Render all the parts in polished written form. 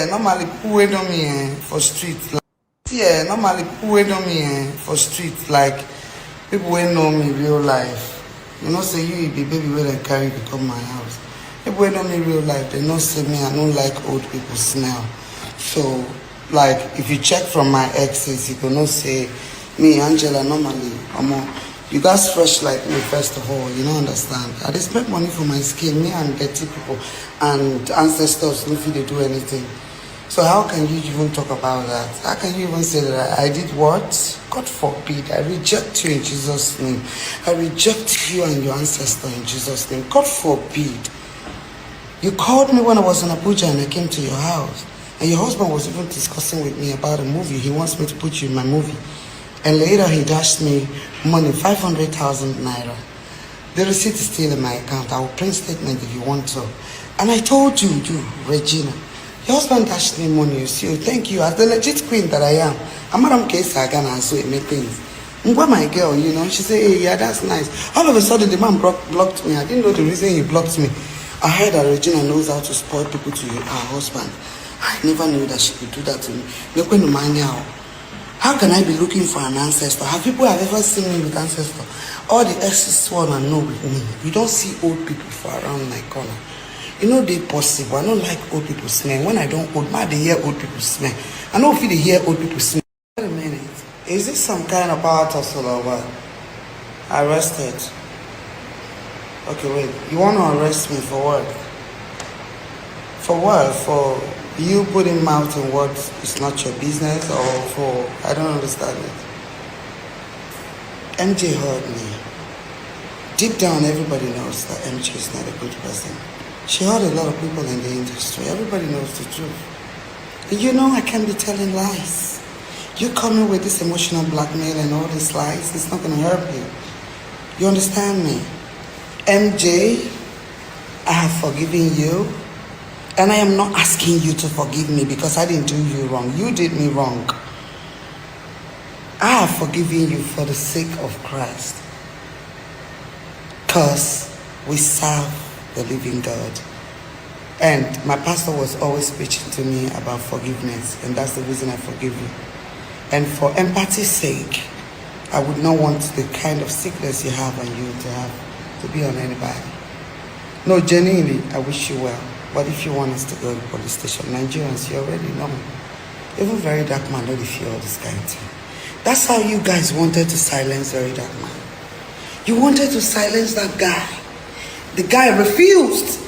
Normally people wey know me for street normally people wey know me for street, like people wey know me real life. You know say you be baby wey dem carry to come my house. People wey know me real life, they know say me I don't like old people smell. So like if you check from my exes, you go know say me, Angela, normally you guys fresh like me. First of all, you don't understand. I just spend money for my skin, me and dirty people and ancestors no fit dey do anything. So how can you even talk about that? How can you even say that I did what? God forbid. I reject you in Jesus' name. I reject you and your ancestor in Jesus' name. God forbid. You called me when I was in Abuja and I came to your house. And your husband was even discussing with me about a movie. He wants me to put you in my movie. And later he dashed me money, 500,000 naira. The receipt is still in my account. I will print statement if you want to. And I told you, Regina, your husband dashed me money, you see. Thank you. As the legit queen that I am, I'm Madam Sagan and so many things. My girl, you know, she said, hey, yeah, that's nice. All of a sudden, the man blocked me. I didn't know the reason he blocked me. I heard that Regina knows how to spoil people to her husband. I never knew that she could do that to me. Look when how can I be looking for an ancestor? Have people ever seen me with ancestor? All the exes sworn and know with me. You don't see old people for around my corner. You know they possible. I don't like old people smell. When I don't old, they hear old people smell. I know if they hear old people smell. Wait a minute. Is this some kind of power tussle or what? Arrested. Okay, wait. You want to arrest me for what? For what? For you putting mouth in what is not your business, or for I don't understand it. MJ hurt me. Deep down, everybody knows that MJ is not a good person. She hurt a lot of people in the industry. Everybody knows the truth. And you know I can't be telling lies. You coming with this emotional blackmail and all these lies, it's not going to help you. You understand me? MJ, I have forgiven you. And I am not asking you to forgive me because I didn't do you wrong. You did me wrong. I have forgiven you for the sake of Christ. Because we serve the living God. And my pastor was always preaching to me about forgiveness. And that's the reason I forgive you. And for empathy's sake, I would not want the kind of sickness you have on you to be on anybody. No, genuinely, I wish you well. But if you want us to go to the police station, Nigerians, you already know. Even Very Dark Man don't feel all this kind of thing. That's how you guys wanted to silence Very Dark Man. You wanted to silence that guy. The guy refused.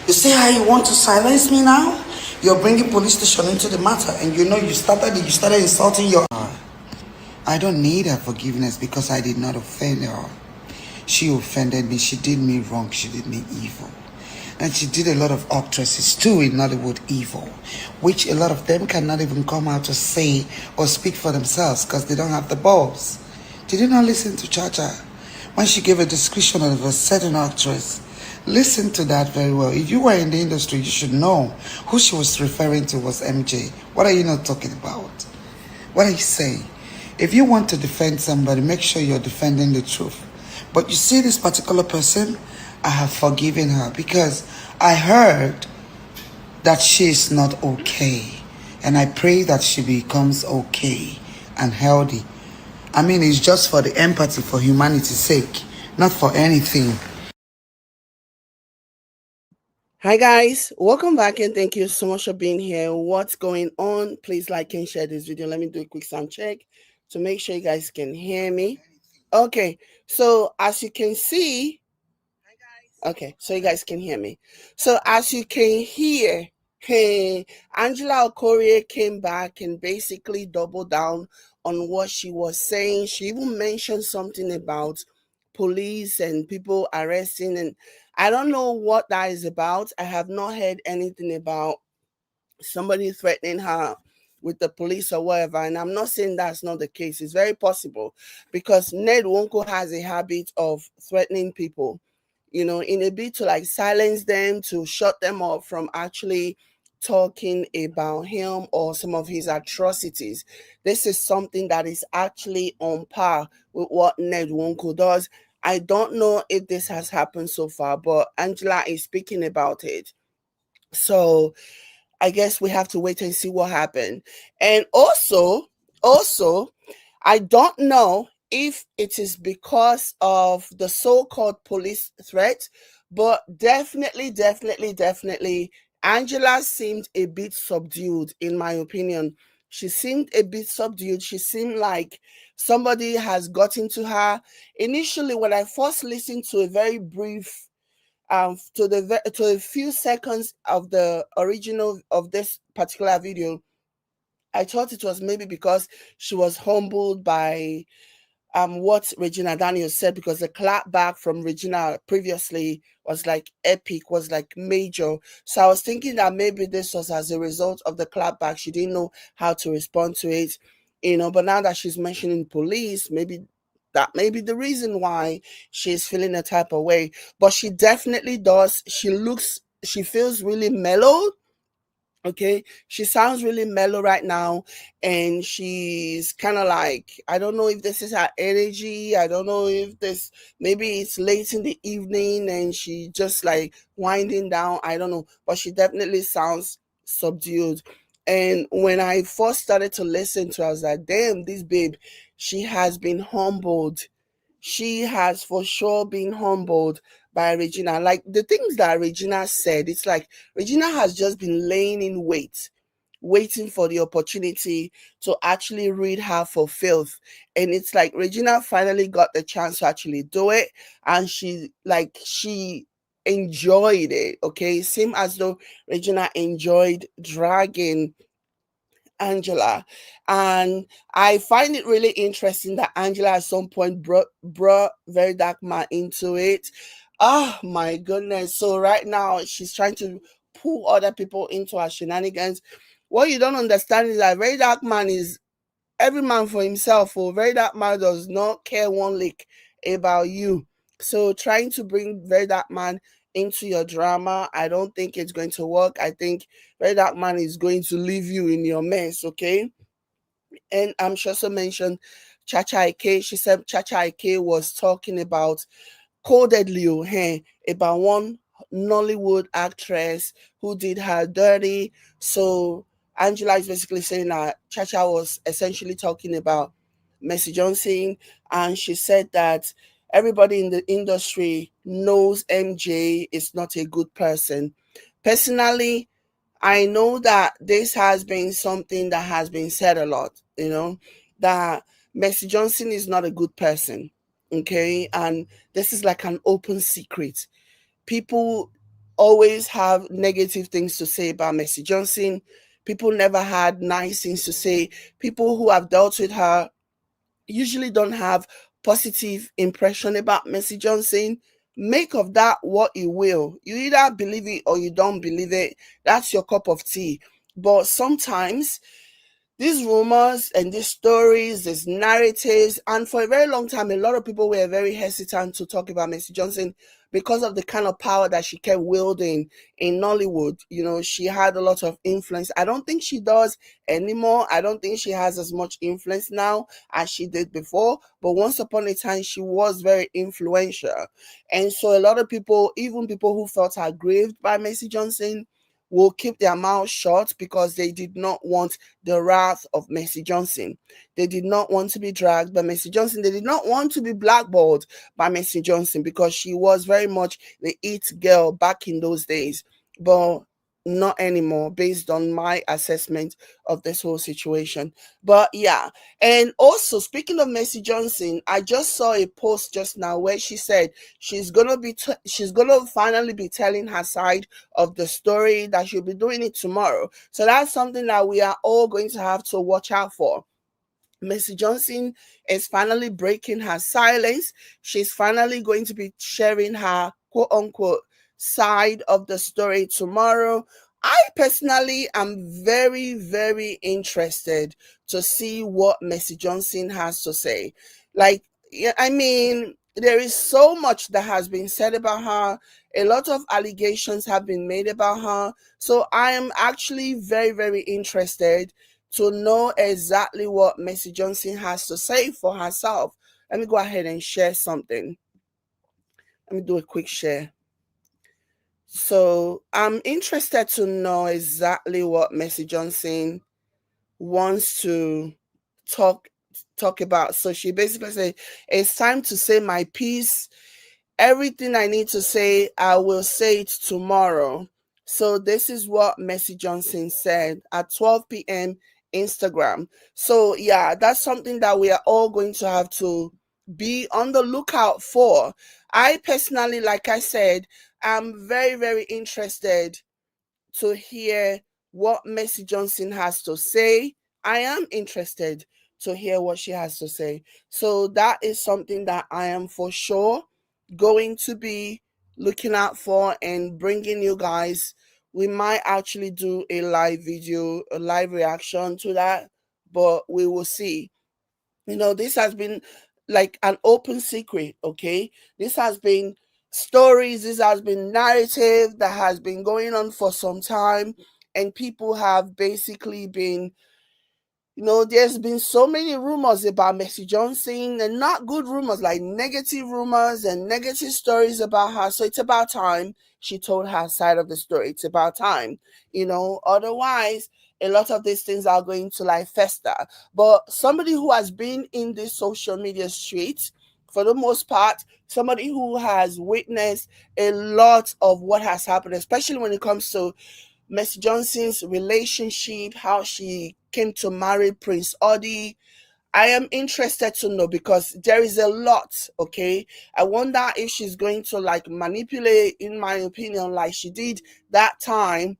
You see how you want to silence me now? You're bringing police station into the matter, and you know you started insulting your... I don't need her forgiveness because I did not offend her. She offended me. She did me wrong. She did me evil. And she did a lot of actresses too in Nollywood evil, which a lot of them cannot even come out to say or speak for themselves because they don't have the balls. Did you not listen to Chacha when she gave a description of a certain actress? Listen to that very well. If you were in the industry, you should know who she was referring to was MJ. What are you not talking about? What are you saying? If you want to defend somebody, make sure you're defending the truth. But you see this particular person, I have forgiven her because I heard that she is not okay. And I pray that she becomes okay and healthy. I mean, it's just for the empathy, for humanity's sake, not for anything. Hi guys, welcome back and thank you so much for being here. What's going on? Please like and share this video. Let me do a quick sound check to make sure you guys can hear me. Okay, so as you can see, okay, so you guys can hear me. So as you can hear, hey, Angela Okorie came back and basically doubled down on what she was saying. She even mentioned something about police and people arresting, and I don't know what that is about. I have not heard anything about somebody threatening her with the police or whatever. And I'm not saying that's not the case. It's very possible because Ned Wonko has a habit of threatening people, you know, in a bid to like silence them, to shut them up from actually talking about him or some of his atrocities. This is something that is actually on par with what Ned Wonko does. I don't know if this has happened so far, but Angela is speaking about it. So I guess we have to wait and see what happened. And also, I don't know if it is because of the so-called police threat, but definitely, Angela seemed a bit subdued, in my opinion. She seemed a bit subdued. She seemed like somebody has gotten to her. Initially, when I first listened to a very brief to a few seconds of the original of this particular video, I thought it was maybe because she was humbled by what Regina Daniels said, because the clapback from Regina previously was like epic, was like major. So I was thinking that maybe this was as a result of the clapback. She didn't know how to respond to it, but now that she's mentioning police, maybe that may be the reason why she's feeling a type of way. But she definitely does. She feels really mellow. Okay, she sounds really mellow right now, and she's kind of like, I don't know if this is her energy. I don't know if this, maybe it's late in the evening and she just like winding down. I don't know, but she definitely sounds subdued. And when I first started to listen to her, I was like, damn, this babe, she has been humbled. She has for sure been humbled by Regina. Like the things that Regina said, it's like Regina has just been laying in wait, waiting for the opportunity to actually read her for filth. And it's like Regina finally got the chance to actually do it. And she enjoyed it. Okay. Seemed as though Regina enjoyed dragging Angela. And I find it really interesting that Angela at some point brought Very Dark Man into it. Oh my goodness. So right now she's trying to pull other people into her shenanigans. What you don't understand is that Very Dark Man is every man for himself. Oh, Very Dark Man does not care one lick about you. So trying to bring Very Dark Man into your drama, I don't think it's going to work. I think Very Dark Man is going to leave you in your mess, okay? And she also mentioned Chacha Ike. She said Chacha Ike was talking about codedly about one Nollywood actress who did her dirty. So Angela is basically saying that Chacha was essentially talking about Mercy Johnson, and she said that everybody in the industry knows MJ is not a good person. Personally, I know that this has been something that has been said a lot, that Mercy Johnson is not a good person. Okay. And this is like an open secret. People always have negative things to say about Mercy Johnson. People never had nice things to say. People who have dealt with her usually don't have positive impression about Mercy Johnson. Make of that what you will. You either believe it or you don't believe it. That's your cup of tea. But sometimes these rumors and these stories, these narratives, and for a very long time, a lot of people were very hesitant to talk about Mercy Johnson because of the kind of power that she kept wielding in Nollywood. She had a lot of influence. I don't think she does anymore. I don't think she has as much influence now as she did before. But once upon a time, she was very influential. And so a lot of people, even people who felt aggrieved by Mercy Johnson, will keep their mouth shut because they did not want the wrath of Mercy Johnson. They did not want to be dragged by Mercy Johnson. They did not want to be blackballed by Mercy Johnson because she was very much the it girl back in those days. But not anymore, based on my assessment of this whole situation. But yeah. And also, speaking of Mercy Johnson, I just saw a post just now where she said she's gonna finally be telling her side of the story, that she'll be doing it tomorrow. So that's something that we are all going to have to watch out for. Mercy Johnson is finally breaking her silence. She's finally going to be sharing her quote unquote side of the story tomorrow. I personally am very, very interested to see what Mercy Johnson has to say. Like, yeah, I mean, there is so much that has been said about her. A lot of allegations have been made about her. So I am actually very, very interested to know exactly what Mercy Johnson has to say for herself. Let me go ahead and share something. Let me do a quick share. So I'm interested to know exactly what Mercy Johnson wants to talk talk about. So she basically said, it's time to say my piece. Everything I need to say, I will say it tomorrow. So this is what Mercy Johnson said at 12 p.m. Instagram. So yeah, that's something that we are all going to have to be on the lookout for. I personally, like I said, I'm very, very interested to hear what Mercy Johnson has to say. I am interested to hear what she has to say. So that is something that I am for sure going to be looking out for and bringing you guys. We might actually do a live video, a live reaction to that, but we will see. This has been like an open secret, okay? This has been stories, this has been narrative that has been going on for some time, and people have basically been, there's been so many rumors about Mercy Johnson, and not good rumors, like negative rumors and negative stories about her. So it's about time she told her side of the story. It's about time, otherwise a lot of these things are going to like fester. But somebody who has been in this social media street for the most part, somebody who has witnessed a lot of what has happened, especially when it comes to Miss Johnson's relationship, how she came to marry Prince Audi. I am interested to know because there is a lot, okay? I wonder if she's going to like manipulate, in my opinion, like she did that time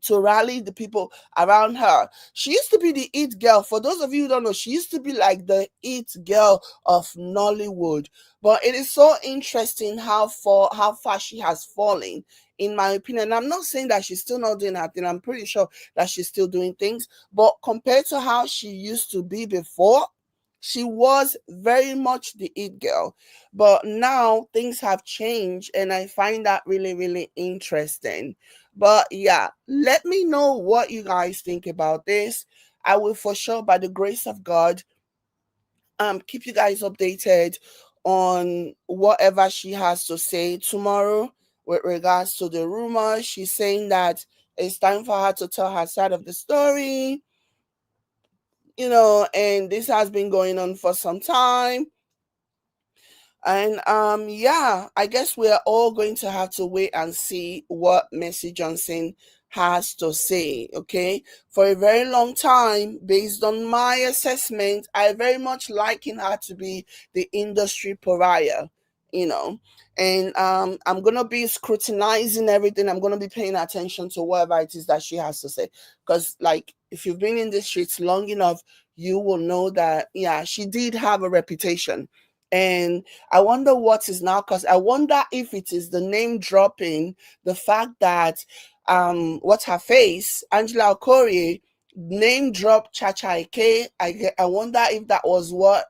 to rally the people around her. She used to be the it girl. For those of you who don't know, she used to be like the it girl of Nollywood. But it is so interesting how far she has fallen, in my opinion. I'm not saying that she's still not doing her thing. I'm pretty sure that she's still doing things. But compared to how she used to be before, she was very much the it girl. But now things have changed, and I find that really, really interesting. But yeah, let me know what you guys think about this. I will for sure, by the grace of God, keep you guys updated on whatever she has to say tomorrow with regards to the rumor. She's saying that it's time for her to tell her side of the story, and this has been going on for some time. And yeah, I guess we're all going to have to wait and see what Mercy Johnson has to say. Okay, for a very long time, based on my assessment, I very much liken her to be the industry pariah, you know. And I'm gonna be scrutinizing everything. I'm gonna be paying attention to whatever it is that she has to say, because like if you've been in the streets long enough, you will know that yeah, she did have a reputation. And I wonder what is now, because I wonder if it is the name dropping, the fact that what's her face, Angela Okorie, name drop Chacha Ike. I wonder if that was what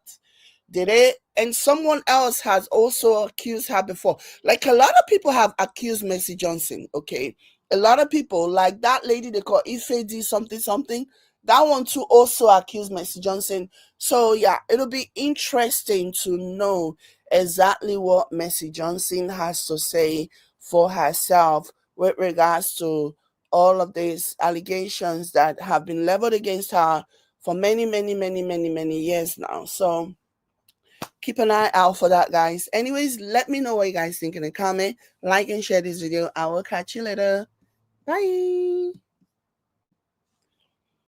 did it. And someone else has also accused her before. Like a lot of people have accused Mercy Johnson, okay? A lot of people, like that lady they call Ife D something something, that one too also accused Mercy Johnson. So yeah, it'll be interesting to know exactly what Mercy Johnson has to say for herself with regards to all of these allegations that have been leveled against her for many, many, many, many, many years now. So keep an eye out for that, guys. Anyways, let me know what you guys think in the comment. Like and share this video. I will catch you later. Bye.